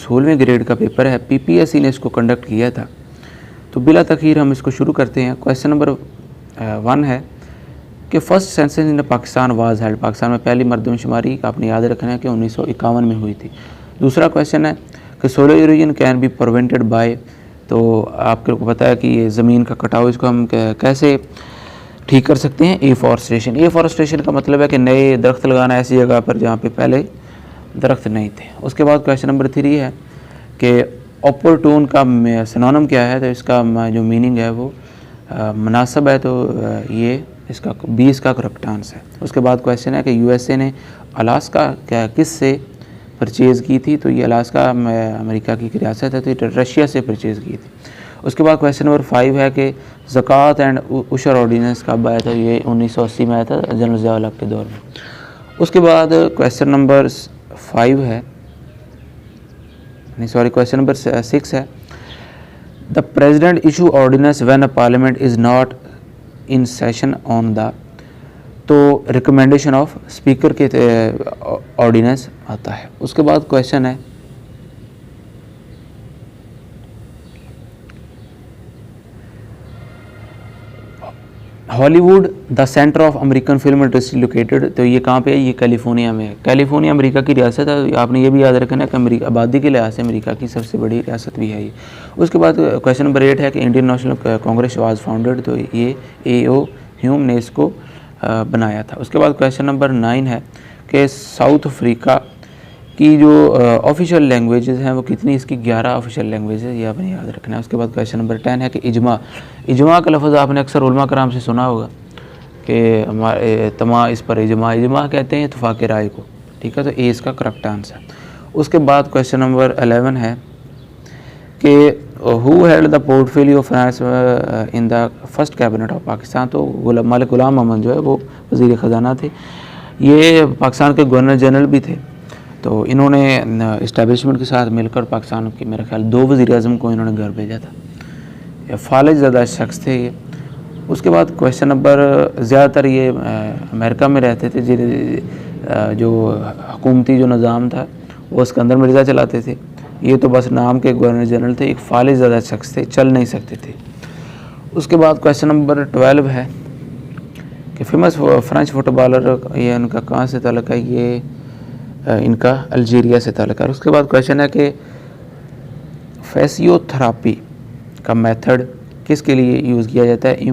16वें grade का paper है, PPSC ने इसको कंडक्ट किया था। तो बिला तखीर हम इसको शुरू करते हैं। क्वेश्चन नंबर 1 है कि first census in Pakistan was held, Pakistan में पहली मरदमशुमारी आपने याद रखना है कि 1951 में हुई थी। दूसरा क्वेश्चन है कि solar erosion can be prevented by, तो आपको पता है कि ये ज़मीन का कटाव, इसको हम कैसे ठीक कर सकते हैं? एफॉरेस्टेशन। एफॉरेस्टेशन का मतलब है कि नए दरख्त लगाना ऐसी जगह पर जहाँ पे पहले दरख्त नहीं थे। उसके बाद क्वेश्चन नंबर 3 है कि ऑपरटून का सिनोनिम क्या है? तो इसका जो मीनिंग है वो मुनासिब है, तो ये इसका 20 का करेक्ट आंसर है। उसके बाद क्वेश्चन है कि यूएसए ने अलास्का किस से परचेज़ की थी? तो ये अलास्का अमेरिका की रियासत है, तो ये रशिया से परचेज़ की थी। उसके बाद क्वेश्चन नंबर 5 है कि ज़कात एंड उशर ऑर्डिनेंस कब आया था? ये 1980 में आया था, जनरल ज़िया के दौर में। उसके बाद क्वेश्चन नंबर 5 है, नहीं सॉरी, क्वेश्चन नंबर 6 है the president issue ordinance when a parliament is not in session on the, तो रिकमेंडेशन ऑफ स्पीकर के ऑर्डिनेंस आता है। उसके बाद क्वेश्चन है Hollywood the centre of American film industry located, तो ये कहाँ पे है? ये कैलिफोर्निया में है। कैलिफोर्निया अमेरिका की रियासत है, आपने ये भी याद रखना है कि अमेरिका आबादी के लिहाज से अमेरिका की सबसे बड़ी रियासत भी है ये। उसके बाद क्वेश्चन नंबर 8 है कि Indian national Congress was founded, तो ये AO ह्यूम ने इसको बनाया था। उसके बाद क्वेश्चन नंबर 9 है कि साउथ अफ्रीका की जो ऑफिशियल लैंग्वेजेस हैं वो कितनी? इसकी 11 ऑफिशियल लैंग्वेजेस, ये आपने याद रखना है। उसके बाद क्वेश्चन नंबर 10 है कि इजमा, इजमा का लफ्ज़ आपने अक्सर उलमा कराम से सुना होगा कि हमारे तमा इस पर इजमा, इजमा कहते हैं इत्तफाक़ राय को, ठीक है, तो ए इसका करेक्ट आंसर। उसके बाद क्वेश्चन नंबर 11 है कि who held the portfolio of finance in the first cabinet of Pakistan, तो मलिक गुलाम मोहम्मद जो है वो वज़ीर ख़जाना थे। ये पाकिस्तान के गवर्नर जनरल भी थे, तो इन्होंने इस्टेब्लिशमेंट के साथ मिलकर पाकिस्तान के मेरे ख्याल 2 वज़ीर आज़म को इन्होंने घर भेजा था। ये फालिज ज़्यादा शख्स थे ये। उसके बाद क्वेश्चन नंबर, ज़्यादातर ये अमेरिका में रहते थे, जो हुकूमती जो निज़ाम था वो सिकंदर मिर्ज़ा चलाते थे। ये तो बस नाम के गवर्नर जनरल थे, एक फालिज ज़्यादा शख्स थे, चल नहीं सकते थे। उसके बाद क्वेश्चन नंबर 12 है कि फेमस फ्रेंच फुटबॉलर, ये उनका कहाँ से ताल्लुक़ है? ये इनका अल्जीरिया से ताल्लुक़ है। उसके बाद क्वेश्चन है कि फिजियोथेरेपी का मेथड किसके लिए यूज़ किया जाता है?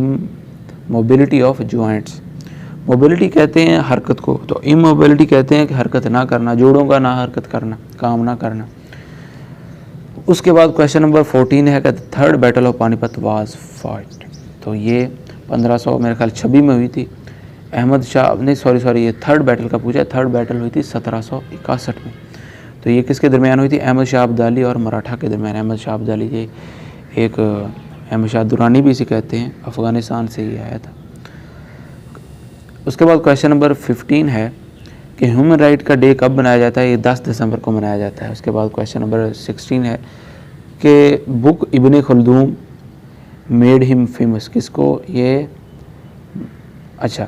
Mobility of joints. मोबिलिटी कहते हैं हरकत को, तो इमोबिलिटी कहते हैं कि हरकत ना करना, जोड़ों का ना हरकत करना, काम ना करना। उसके बाद क्वेश्चन नंबर 14 है कि third battle of Panipat was fight, तो ये 1500 मेरे ख्याल 26 में हुई थी। अहमद शाह, नहीं सॉरी, ये थर्ड बैटल का पूछा है। थर्ड बैटल हुई थी 1761 में, तो ये किसके दरमियान हुई थी? अहमद शाह अब्दाली और मराठा के दरमियान। अहमद शाह अब्दाली, ये एक अहमद शाह दुरानी भी इसे कहते हैं, अफ़गानिस्तान से ही आया था। उसके बाद क्वेश्चन नंबर 15 है कि ह्यूमन राइट का डे कब मनाया जाता है? ये 10 दिसंबर को मनाया जाता है। उसके बाद क्वेश्चन नंबर 16 है कि book Ibn Khaldun made him famous, किसको? ये अच्छा,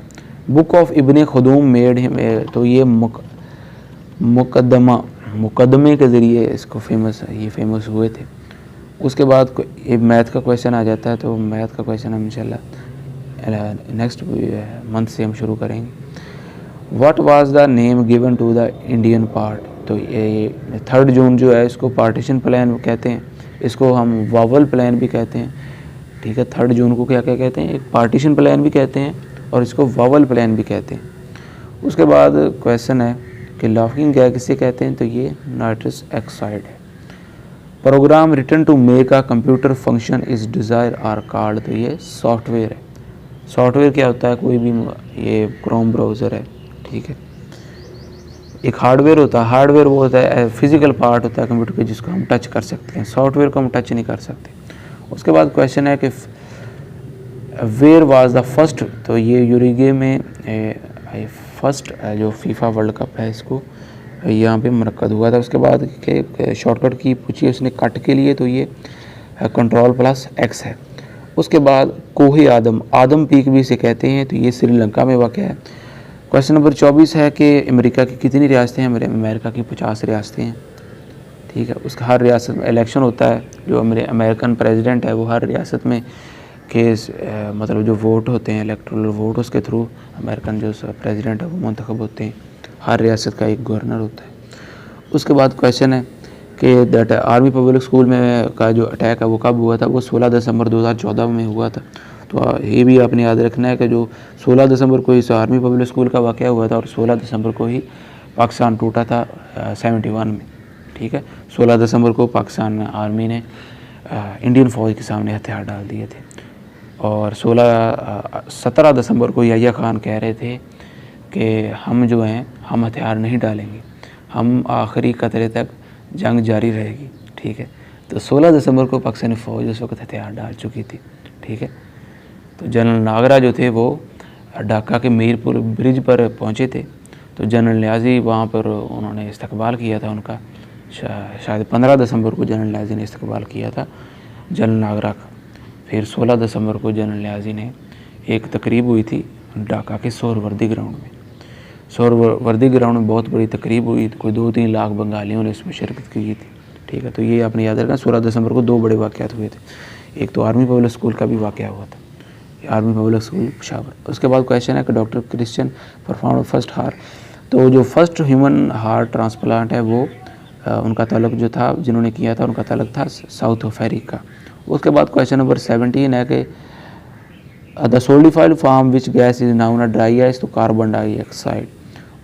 book of Ibn Khaldun made him, तो ये मुकदमे के ज़रिए इसको ये फेमस हुए थे। उसके बाद ये मैथ का क्वेश्चन आ जाता है, तो मैथ का क्वेश्चन हम इंशाल्लाह नेक्स्ट मंथ से हम शुरू करेंगे। What was the name given to the Indian part, तो ये 3 जून जो है इसको पार्टीशन प्लान कहते हैं, इसको हम वावल प्लान भी कहते हैं, ठीक है। 3 जून को क्या क्या कहते हैं? एक पार्टीशन प्लान भी कहते हैं और इसको वावल प्लान भी कहते हैं। उसके बाद क्वेश्चन है कि लाफिंग गैस किसे कहते हैं? तो ये नाइट्रस ऑक्साइड है। Program written to make a computer function is desire are called, तो ये सॉफ्टवेयर है। सॉफ्टवेयर क्या होता है? कोई भी, ये क्रोम ब्राउज़र है, ठीक है। एक हार्डवेयर होता है, हार्डवेयर वो होता है फिजिकल पार्ट होता है कंप्यूटर के जिसको हम टच कर सकते हैं, सॉफ्टवेयर को हम टच नहीं कर सकते। उसके बाद क्वेश्चन है कि वेयर वाज द फर्स्ट, तो ये यूरुग्वे में फर्स्ट जो फीफा वर्ल्ड कप है इसको यहाँ पे मुनक्कद हुआ था। उसके बाद के शॉर्टकट की पूछी उसने कट के लिए, तो ये Ctrl+X है। उसके बाद कोहे आदम, आदम पीक भी इसे कहते हैं, तो ये श्रीलंका में वाक़ है। क्वेश्चन नंबर 24 है कि अमेरिका की कितनी रियासतें हैं? अमेरिका की 50 रियासतें हैं, ठीक है। उसका हर रियासत में इलेक्शन होता है, जो अमेरिकन प्रेसिडेंट है वो हर रियासत में के मतलब जो वोट होते हैं इलेक्टोरल वोट, उसके थ्रू अमेरिकन जो प्रेसिडेंट है वो मुंतखब होते हैं। हर रियासत का एक गवर्नर होता है। उसके बाद क्वेश्चन है कि दैट आर्मी पब्लिक स्कूल में का जो अटैक है वो कब हुआ था? वो 16 दिसंबर 2014 में हुआ था। तो ये भी आपने याद रखना है कि जो 16 दिसंबर को इस आर्मी पब्लिक स्कूल का वाक़या हुआ था और 16 दिसंबर को ही पाकिस्तान टूटा था 71 में, ठीक है। 16 दिसंबर को पाकिस्तान आर्मी ने इंडियन फ़ौज के सामने हथियार डाल दिए थे और 17 दिसंबर को याह्या खान कह रहे थे कि हम जो हैं हम हथियार नहीं डालेंगे, हम आखिरी कतरे तक जंग जारी रहेगी, ठीक है। तो 16 दिसंबर को पाकिस्तानी फ़ौज उस वक्त हथियार डाल चुकी थी, ठीक है। तो जनरल नागरा जो थे वो ढाका के मीरपुर ब्रिज पर पहुंचे थे। तो जनरल न्याज़ी वहाँ पर उन्होंने इस्तकबाल किया था उनका, शायद 15 दिसंबर को जनरल न्याज़ी ने इस्तकबाल किया था जनरल नागरा का। फिर 16 दिसंबर को जनरल न्याज़ी ने एक तकरीब हुई थी ढाका के सोहरावर्दी ग्राउंड में। सोहरावर्दी ग्राउंड में बहुत बड़ी तकरीब हुई, कोई 2-3 लाख बंगालियों ने इसमें शिरकत की थी, ठीक है। तो ये आपने याद रखना, 16 दिसंबर को 2 बड़े वाक़यात हुए थे। एक तो आर्मी पब्लिक स्कूल का भी वाक़या हुआ था, आर्मी पब्लिक स्कूल पेशावर। उसके बाद क्वेश्चन है कि doctor Christian perform first heart. तो जो फर्स्ट ह्यूमन हार्ट ट्रांसप्लांट है वो उनका ताल्लुक जो था, जिन्होंने किया था उनका ताल्लुक था साउथ अफ्रीका। उसके बाद क्वेश्चन नंबर 17 है कि the solidified form which gas is known a dry ice, तो कार्बन डाइऑक्साइड।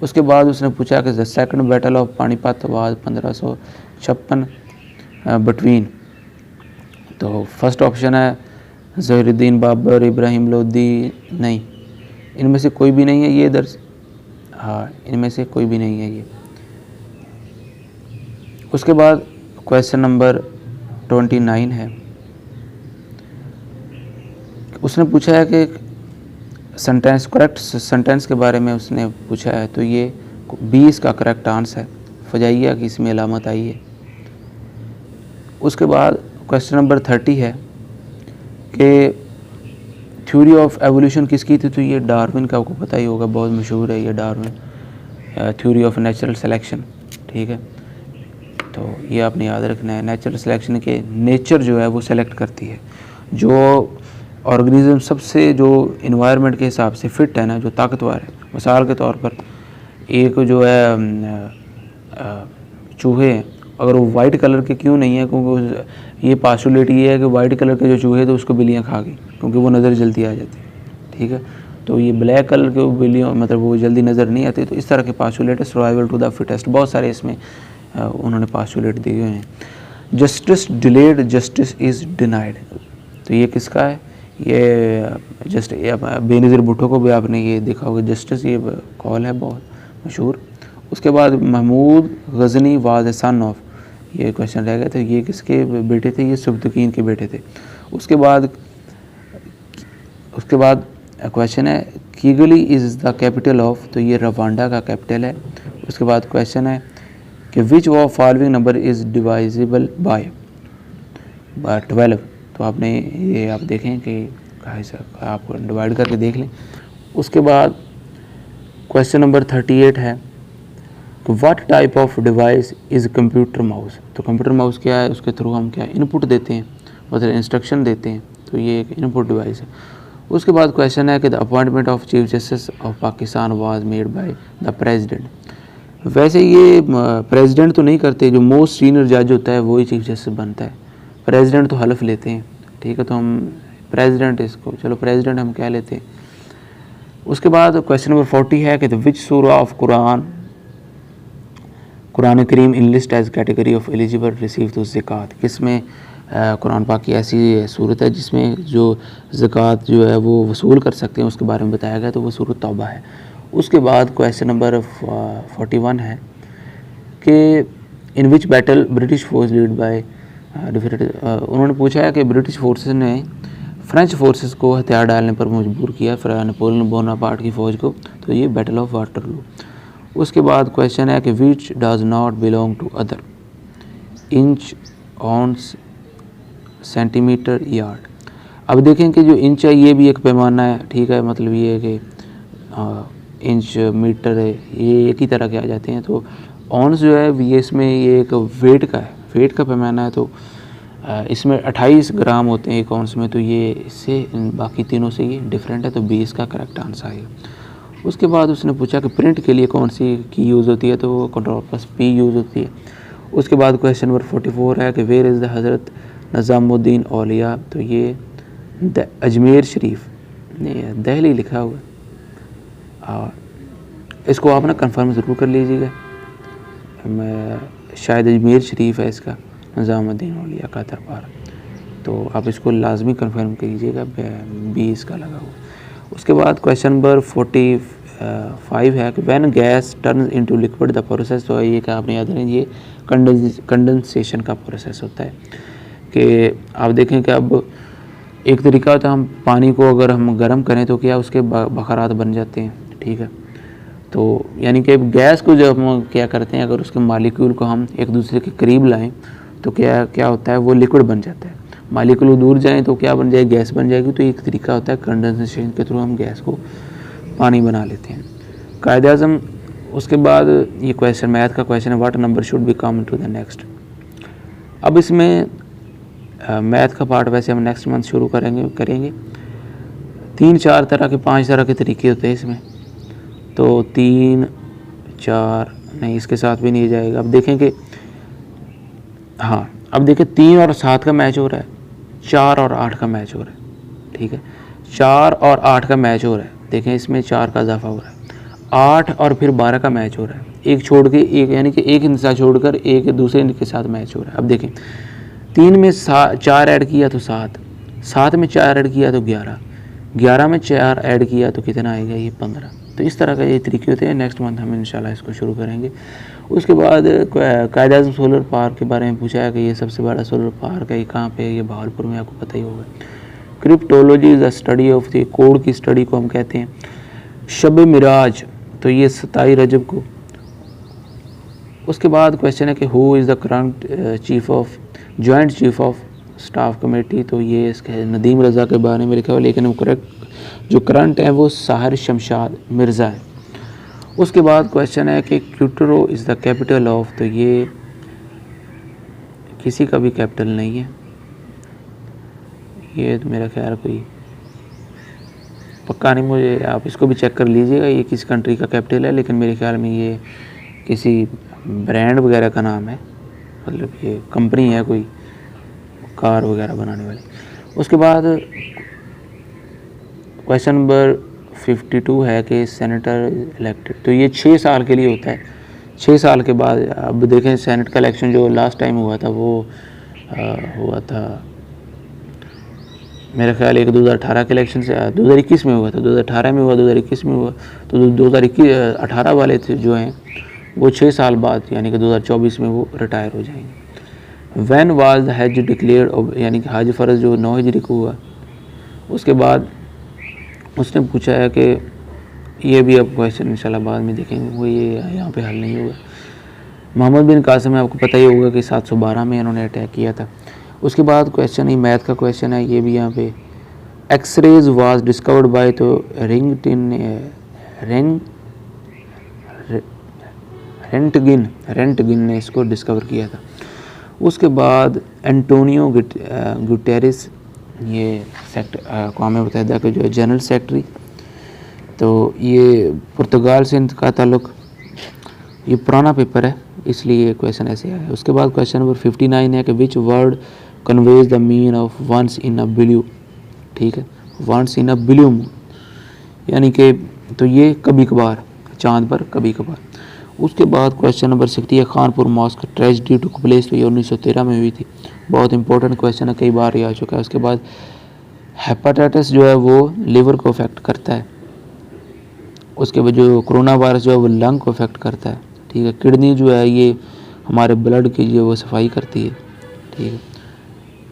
उसके बाद उसने पूछा कि the second battle of Panipat was 1556 between. तो फर्स्ट ऑप्शन है ज़हीरुद्दीन बाबर, इब्राहिम लोदी, नहीं, इनमें से कोई भी नहीं है ये दर्ज, हाँ इनमें से कोई भी नहीं है ये। उसके बाद क्वेश्चन नंबर 29 है, उसने पूछा है कि सेंटेंस, करेक्ट सेंटेंस के बारे में उसने पूछा है। तो ये 20 का करेक्ट आंसर है, फजाइया की इसमें अलामत आई है। उसके बाद क्वेश्चन नंबर 30 है कि थ्योरी ऑफ एवोल्यूशन किसकी थी? तो ये डार्विन का, आपको पता ही होगा, बहुत मशहूर है ये Darwin, theory of natural selection, ठीक है। तो ये आपने याद रखना है, नेचुरल सिलेक्शन के नेचर जो है वो सेलेक्ट करती है जो ऑर्गेनिज्म सबसे जो इन्वायरमेंट के हिसाब से फिट है ना, जो ताकतवर है। मिसाल के तौर पर एक जो है चूहे हैं, अगर वो वाइट कलर के क्यों नहीं है, क्योंकि ये पास्टुलेट ये है कि वाइट कलर के जो चूहे थे उसको बिल्लियाँ खा गई, क्योंकि वो नज़र जल्दी आ जाती है, ठीक है। तो ये ब्लैक कलर के बिल्लियों मतलब वो जल्दी नज़र नहीं आती। तो इस तरह के पास्टुलेट है, सर्वाइवल टू द फिटेस्ट, बहुत सारे इसमें उन्होंने पास्टुलेट दिए हुए हैं। Justice delayed, justice is denied, तो ये किसका है? ये जस्ट बेनज़ीर भुट्टो को भी आपने ये देखा होगा, जस्टिस ये कॉल है बहुत मशहूर। उसके बाद Mahmud Ghazni was a son of, ये क्वेश्चन रह गए थे, ये किसके बेटे थे? ये सुब्तकीन के बेटे थे। उसके बाद क्वेश्चन है किगली इज़ द कैपिटल ऑफ, तो ये रवांडा का कैपिटल है। उसके बाद क्वेश्चन है कि which of following number is divisible by 12, तो आपने ये आप देखें कि आप डिवाइड करके देख लें। उसके बाद क्वेश्चन नंबर 38 है कि what type of device is computer mouse, तो कंप्यूटर माउस क्या है? उसके थ्रू हम क्या इनपुट देते हैं, मतलब इंस्ट्रक्शन देते हैं, तो ये एक इनपुट डिवाइस है। उसके बाद क्वेश्चन है कि the appointment of chief justice of Pakistan was made by the president. वैसे ये प्रेसिडेंट तो नहीं करते, जो मोस्ट सीनियर जज होता है वही चीफ जस्टिस बनता है, प्रेसिडेंट तो हल्फ लेते हैं, ठीक है। तो हम प्रेसिडेंट इसको, चलो प्रेसिडेंट हम कह लेते हैं। उसके बाद क्वेश्चन नंबर 40 है कि which surah of Quran Karim in list as category of eligible receive to zakat, किसमें कुरान पाक की ऐसी सूरत है जिसमें जो ज़कात जो है वो वसूल कर सकते हैं, उसके बारे में बताया गया, तो वो सूरत तौबा है। उसके बाद क्वेश्चन नंबर 41 है कि in which battle British force lead by उन्होंने पूछा है कि ब्रिटिश फोर्सेस ने फ्रेंच फोर्सेस को हथियार डालने पर मजबूर किया नेपोलियन बोनापार्ट की फ़ौज को, तो ये बैटल ऑफ वाटरलू। उसके बाद क्वेश्चन है कि which does not belong to other, inch, ounce, centimetre, yard. अब देखें कि जो इंच है ये भी एक पैमाना है, ठीक है, मतलब ये है कि इंच, मीटर है, ये एक ही तरह के आ जाते हैं। तो ऑन्स जो है ये इसमें ये एक वेट का है, वेट का पैमाना है तो इसमें 28 ग्राम होते हैं एक आउंस में, तो ये इससे बाकी तीनों से ये डिफरेंट है, तो 20 का करेक्ट आंसर आएगा। उसके बाद उसने पूछा कि प्रिंट के लिए कौन सी की यूज़ होती है, तो वो Ctrl+P यूज़ होती है। उसके बाद क्वेश्चन नंबर 44 है कि where is the Hazrat Nizamuddin औलिया, तो ये अजमेर शरीफ नहीं, दिल्ली लिखा हुआ है, और इसको आप ना कंफर्म ज़रूर कर लीजिएगा। मैं शायद अजमेर शरीफ है इसका, निज़ामुद्दीन औलिया का दरबार, तो आप इसको लाजमी कंफर्म कीजिएगा, 20 का लगा हुआ। उसके बाद क्वेश्चन नंबर 45 है कि when gas turns into liquid the process, तो ये क्या आपने याद रखें, ये कंडेंसेशन का प्रोसेस होता है। कि आप देखें कि अब एक तरीका होता है, हम पानी को अगर हम गर्म करें तो क्या उसके बखरात बन जाते हैं, ठीक है। तो यानी कि गैस को जब हम क्या करते हैं, अगर उसके मालिक्यूल को हम एक दूसरे के करीब लाएं तो क्या होता है, वो लिक्विड बन जाता है। मालिक्यूल दूर जाएं तो क्या बन जाएगी, गैस बन जाएगी। तो एक तरीका होता है कंडेंसेशन के थ्रू हम गैस को पानी बना लेते हैं। कायदे आज़म। उसके बाद ये क्वेश्चन मैथ का क्वेश्चन है, what number should be come to the next. अब इसमें मैथ का पार्ट वैसे हम नेक्स्ट मंथ शुरू करेंगे 3-4 तरह के 5 तरह के तरीके होते हैं इसमें, तो 3 4 नहीं, इसके साथ भी नहीं जाएगा। अब देखें कि हाँ, अब देखें 3 और 7 का मैच हो रहा है, 4 और 8 का मैच हो रहा है, ठीक है। 4 और 8 का मैच हो रहा है, देखें इसमें 4 का इजाफा हो रहा है। 8 और फिर 12 का मैच हो रहा है, एक छोड़ के एक, यानी कि एक हिस्सा छोड़कर एक दूसरे के साथ मैच हो रहा है। अब देखें 3 में 4 ऐड किया तो 7, 7 में 4 ऐड किया तो 11, 11 में 4 ऐड किया तो कितना आएगा, ये 15। तो इस तरह का ये तरीके होते हैं। नेक्स्ट मंथ हम इंशाल्लाह इसको शुरू करेंगे। उसके बाद कायदे आज़म सोलर पार्क के बारे में पूछा है कि ये सबसे बड़ा सोलर पार्क है, ये कहाँ पे है, ये बहावलपुर में, आपको पता ही होगा। Cryptology is the study of the code की स्टडी को हम कहते हैं। शब मिराज, तो ये 27 रजब को। उसके बाद क्वेश्चन है कि who is the current joint chief of staff committee, तो ये इसके नदीम रज़ा के बारे में लिखा हुआ, लेकिन वो करेक्ट जो करंट है वो साहिर शमशाद मिर्ज़ा है। उसके बाद क्वेश्चन है कि क्यूटरो इज़ द कैपिटल ऑफ, तो ये किसी का भी कैपिटल नहीं है, ये तो मेरा ख्याल कोई पक्का नहीं, मुझे आप इसको भी चेक कर लीजिएगा ये किस कंट्री का कैपिटल है, लेकिन मेरे ख्याल में ये किसी ब्रांड वगैरह का नाम है, मतलब ये कंपनी है कोई कार वगैरह बनाने वाली। उसके बाद क्वेश्चन नंबर 52 है कि सेनेटर इलेक्टेड, तो ये 6 साल के लिए होता है। 6 साल के बाद अब देखें सेनेट का इलेक्शन जो लास्ट टाइम हुआ था वो हुआ था मेरा ख्याल एक 2018 के इलेक्शन से 2021 में हुआ था, 2018 में हुआ, 2021 में हुआ। तो 2018 वाले थे जो हैं वो 6 साल बाद यानी कि 2024 में वो रिटायर हो जाएंगे। व्हेन वाज द हज डिक्लेयर्ड, यानी कि हज फ़र्ज जो 9 हिजरी को हुआ। उसके बाद उसने पूछा है कि ये भी अब क्वेश्चन इंशाल्लाह बाद में देखेंगे, वो ये यहाँ पे हल नहीं होगा। मोहम्मद बिन कासिम आपको पता ही होगा कि 712 में इन्होंने अटैक किया था। उसके बाद क्वेश्चन ही मैथ का क्वेश्चन है, ये भी यहाँ पे एक्सरेज वाज डिस्कवर्ड बाय, तो रेंटगिन ने इसको डिस्कवर किया था। उसके बाद एंटोनियो गुटेरेस, ये अक़वाम मुत्तहिदा के जो है जनरल सेक्रेटरी, तो ये पुर्तगाल से इनका ताल्लुक़, ये पुराना पेपर है इसलिए ये क्वेश्चन ऐसे आया है। उसके बाद क्वेश्चन नंबर 59 है कि which word conveys the mean of once in a blue, ठीक है, once in a blue moon, यानी कि तो ये कभी कभार, चांद पर कभी कभार। उसके बाद क्वेश्चन नंबर 60 है Khanpur mosque tragedy to place, तो ये 1913 में हुई थी। बहुत इंपॉर्टेंट क्वेश्चन है, कई बार ये आ चुका है। उसके बाद हेपेटाइटिस जो है वो लिवर को अफेक्ट करता है। उसके बाद जो कोरोना वायरस जो है वो लंग को अफेक्ट करता है, ठीक है। किडनी जो है ये हमारे ब्लड की जो वो सफाई करती है, ठीक है,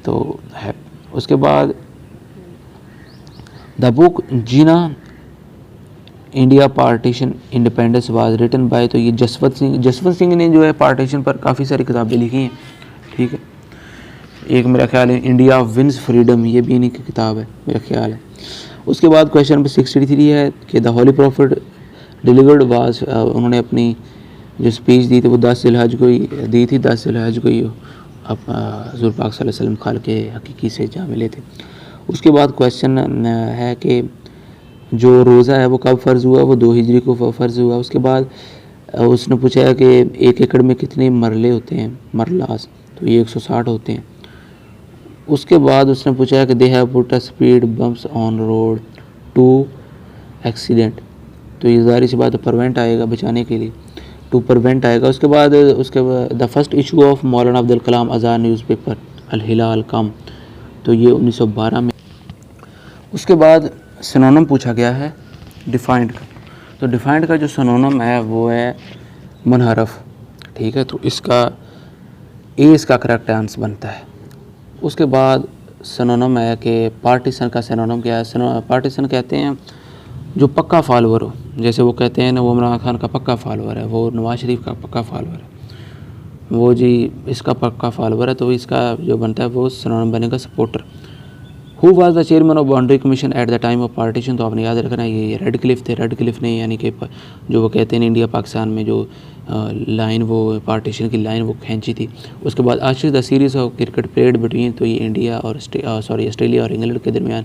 तो है। उसके बाद the book Jinnah India partition independence was written by, तो ये जसवंत सिंह ने जो है पार्टीशन पर काफ़ी सारी किताबें लिखी हैं, ठीक है। एक मेरा ख्याल है इंडिया विंस फ्रीडम, ये भी इन्हीं की किताब है मेरा ख्याल है। उसके बाद क्वेश्चन नंबर 63 है कि the holy prophet delivered was, उन्होंने अपनी जो स्पीच दी थी वो 10 ज़िलहज को ही दी थी, 10 ज़िलहज को ही हुज़ूर पाक सल्लल्लाहु अलैहि वसल्लम खालिक़ हकीकी से जा मिले थे। उसके बाद क्वेश्चन है कि जो रोज़ा है वो कब फ़र्ज़ हुआ, वो 2 हिजरी को फ़र्ज़ हुआ। उसके बाद उसने पूछा है कि 1 एकड़ में कितने मरले होते हैं, मरलास, तो ये 160 होते हैं। उसके बाद उसने पूछा है कि they have put a speed bumps on road to accident, तो ये ज़ाहिर सी बात है प्रिवेंट आएगा, बचाने के लिए, टू प्रिवेंट आएगा। उसके बाद the first issue of Maulana Abdul Kalam Azad newspaper अल हिलाल कम, तो ये 1912 में। उसके बाद सिनोनिम पूछा गया है डिफाइंड का, तो डिफाइंड का जो सिनोनिम है वो है मुनहरफ, ठीक है, तो इसका ए इसका करेक्ट आंसर बनता है। उसके बाद सिनोनिम है कि पार्टीशन का सिनोनिम क्या है। पार्टीशन कहते हैं जो पक्का फॉलोअर हो, जैसे वो कहते हैं ना वो इमरान खान का पक्का फॉलोअर है, वो नवाज शरीफ का पक्का फॉलोअर है, वो जी इसका पक्का फॉलोअर है, तो इसका जो बनता है वो सिनोनिम बनेगा supporter. Who was the chairman of boundary commission at the time of partition, तो आपने याद रखना है ये रेड क्लिफ थे। रेड क्लिफ ने यानी कि जो वो कहते हैं इंडिया पाकिस्तान में जो लाइन वो पार्टीशन की लाइन वो खींची थी। उसके बाद Ashish the series of cricket played between, तो ये इंडिया और ऑस्ट्रेलिया और इंग्लैंड के दरमियान।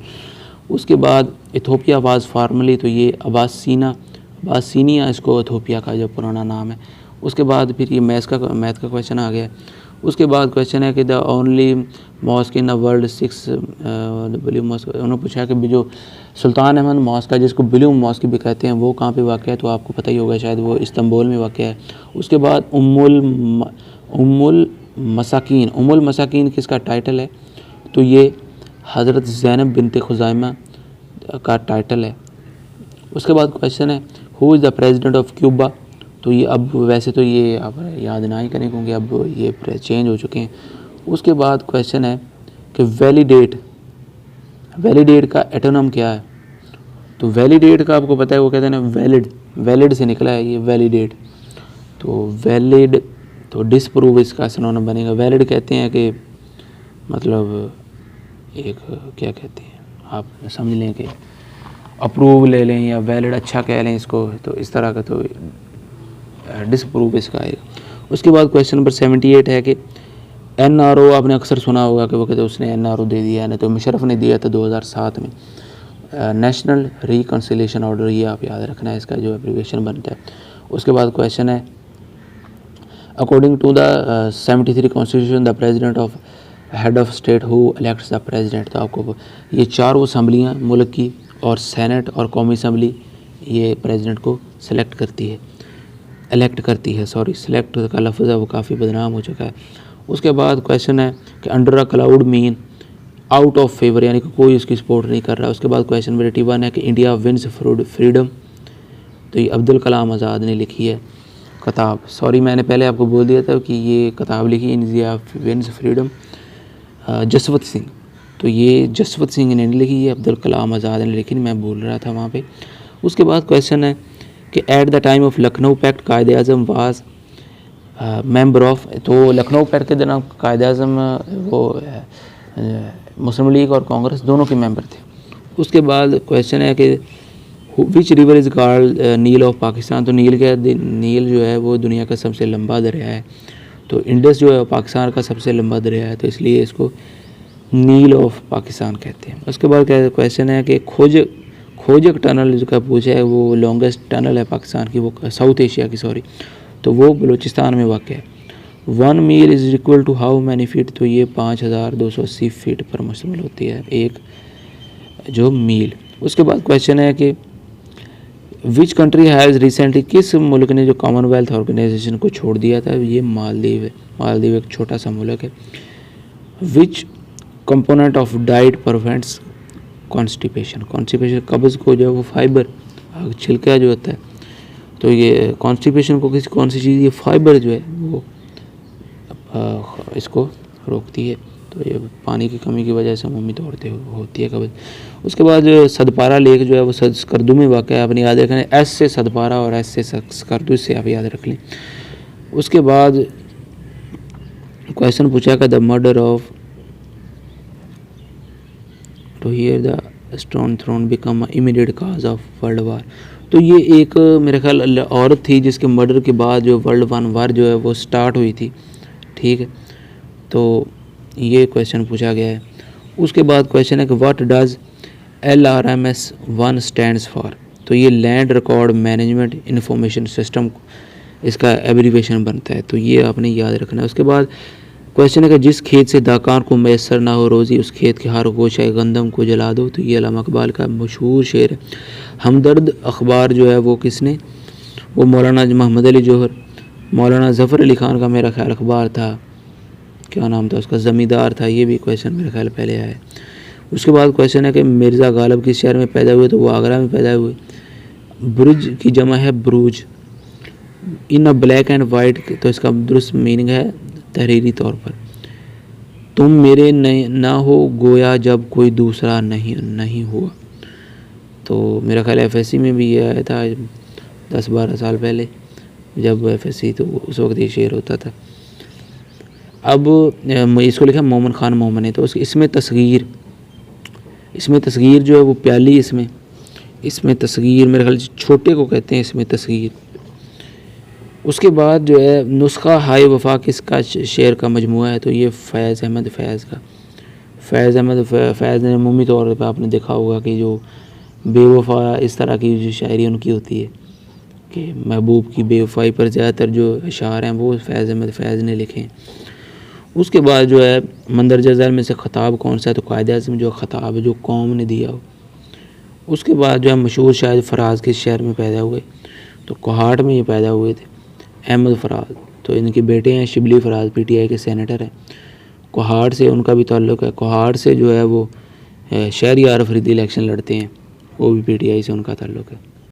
उसके बाद इथोपिया वाज फार्मली, तो ये अब्बासीनिया इसको इथोपिया का जो पुराना नाम है। उसके बाद फिर ये मैथ का क्वेश्चन आ गया। उसके बाद क्वेश्चन है कि the only mosque in the world 6 blue mosque, उन्होंने पूछा कि जो सुल्तान अहमद मॉस्क है जिसको ब्लू मॉस्क भी कहते हैं वो कहाँ पे वाक़ है, तो आपको पता ही होगा शायद वो इस्तांबुल में वाक़ है। उसके बाद उम्मुल मसाकीन किसका टाइटल है, तो ये हज़रत ज़ैनब बिनते खुज़ैमा का टाइटल है। उसके बाद क्वेश्चन है who is the president of Cuba, तो ये अब वैसे तो ये आप याद ना ही करें क्योंकि अब ये चेंज हो चुके हैं। उसके बाद क्वेश्चन है कि वैलिडेट का एटोनम क्या है, तो वैलिडेट का आपको पता है वो कहते हैं ना वैलिड से निकला है ये वैलिडेट, तो वैलिड तो डिसप्रूव इसका सिनोनिम बनेगा। वैलिड कहते हैं कि मतलब एक क्या कहते हैं आप समझ लें कि अप्रूव ले लें या वैलिड अच्छा कह लें इसको, तो इस तरह का तो डिसप्रूव इसका आएगा। उसके बाद क्वेश्चन नंबर 78 है कि NRO आपने अक्सर सुना होगा कि वो कहते उसने NRO दे दिया है ना, तो मुशर्रफ ने दिया था 2007 में, नेशनल रिकन्सिलिएशन ऑर्डर, ये आप याद रखना है इसका जो एब्रीविएशन बनता है। उसके बाद क्वेश्चन है according to the 73 constitution the president of head of state who elects the president, तो आपको ये चारों असम्बलियाँ मुल्क की और सेनेट और कौमी असम्बली ये प्रेसिडेंट को इलेक्ट करती है, सेलेक्ट का लफ्ज़ है वो काफ़ी बदनाम हो चुका है। उसके बाद क्वेश्चन है कि under a cloud mean out of favour, यानी कि कोई उसकी सपोर्ट नहीं कर रहा। उसके बाद क्वेश्चन नंबर 81 है कि इंडिया विंस फ्रीडम, तो ये अब्दुल कलाम आज़ाद ने लिखी है किताब, मैंने पहले आपको बोल दिया था कि ये किताब लिखी India wins freedom Jaswant Singh, तो ये जसवंत सिंह ने लिखी है, अब्दुल कलाम आज़ाद ने लिखी, मैं बोल रहा था वहाँ पे। उसके बाद क्वेश्चन है कि at the time of Lucknow pact Quaid Azam was member of, तो लखनऊ पैक्ट के दौरान कायद आज़म वो मुस्लिम लीग और कांग्रेस दोनों के मेंबर थे। उसके बाद क्वेश्चन है कि which river is called Nile of Pakistan, तो नील जो है वो दुनिया का सबसे लंबा दरिया है, तो इंडस जो है पाकिस्तान का सबसे लंबा दरिया है, तो इसलिए इसको नील ऑफ पाकिस्तान कहते हैं। उसके बाद क्वेश्चन है कि खोजक टनल जिसका पूछा है वो लॉन्गेस्ट टनल है पाकिस्तान की, वो साउथ एशिया की तो वो बलूचिस्तान में वाक़ है। 1 mile is equal to how many feet, तो ये 5280 फीट पर मुश्तमिल होती है एक जो मील। उसके बाद क्वेश्चन है कि विच कंट्री हैज़ रिसेंटली, किस मुल्क ने जो कॉमनवेल्थ ऑर्गेनाइजेशन को छोड़ दिया था, ये मालदीव है। मालदीव एक छोटा सा मुल्क है। विच component of diet prevents constipation, कब्ज़ को जो है वो फाइबर छिलका जो होता है, तो ये कॉन्स्टिपेशन को कौन सी चीज़, ये फाइबर जो है वो इसको रोकती है, तो ये पानी की कमी की वजह से अमूमी तौर पर होती है कब्ज़। उसके बाद सदपारा लेक जो है वो स्कर्दू में वाक़ है, अपनी याद रखना, एस से सदपारा और एस से स्कर्दू से आप याद रख लें। उसके बाद क्वेश्चन पूछा का the murder of to here the stone throne become immediate cause of world war, तो ये एक मेरे ख्याल औरत थी जिसके मर्डर के बाद जो वर्ल्ड वार जो है वो स्टार्ट हुई थी, ठीक है। तो ये क्वेश्चन पूछा गया है। उसके बाद क्वेश्चन है कि what does LRMS 1 stands for. तो ये land record management information system, इसका एब्रीविएशन बनता है, तो ये आपने याद रखना है। उसके बाद क्वेश्चन है कि जिस खेत से दाकान को मैसर ना हो रोज़ी, उस खेत के हर गोशे गंदम को जला दो। तो ये अल्लामा इकबाल का मशहूर शेर है। हमदर्द अखबार जो है वो किसने, वो मौलाना मोहम्मद अली जौहर। मौलाना ज़फ़र अली ख़ान का मेरा ख्याल अखबार था, क्या नाम था उसका, ज़मींदार था। ये भी क्वेश्चन मेरा ख्याल पहले आया है। उसके बाद क्वेश्चन है कि मिर्ज़ा गालिब किस शहर में पैदा हुए, तो वो आगरा में पैदा हुए। ब्रुज की जमा है ब्रूज। In a black and white, तो इसका दुरुस्त मीनिंग है तहरीरी तौर पर। तुम मेरे ना हो गोया जब कोई दूसरा नहीं हुआ। तो मेरा ख्याल FSC में भी ये आया था 10-12 साल पहले, जब FSC, तो उस वक्त ये शेर होता था। अब इसको लिखा मोमन ख़ान मोमन ने। तो इसमें तस्गीर जो है वो प्याली, इसमें तस्गीर मेरे ख्याल छोटे को कहते हैं इसमें तस्गीर। उसके बाद जो है नुस्खा हाय वफ़ा किसका शेर का मजमुआ है, तो ये फैज़ अहमद फ़ैज़ का। फ़ैज़ ने अमूमी तौर पर आपने देखा होगा कि जो बेवफ़ा इस तरह की जो शायरी उनकी होती है कि महबूब की बेवफ़ाई पर ज़्यादातर जो अशार हैं वो फैज़ अहमद फ़ैज़ ने लिखे हैं। उसके बाद जो है मंदरजा ज़ैल में से ख़ताब कौन सा है, तो क़ायद-ए-आज़म जो ख़ताब है जो कौम ने दिया हो। उसके बाद जो है मशहूर शायर फ़राज़ किस शहर में पैदा हुए, तो कोहाट में ये पैदा हुए थे, अहमद फ़राज़। तो इनके बेटे हैं शिबली फ़राज़, PTI के सेनेटर हैं। कोहाट से उनका भी ताल्लुक़ है। कोहाट से जो है वो शहरियार अफरीदी इलेक्शन लड़ते हैं, वो भी PTI से उनका ताल्लुक़ है।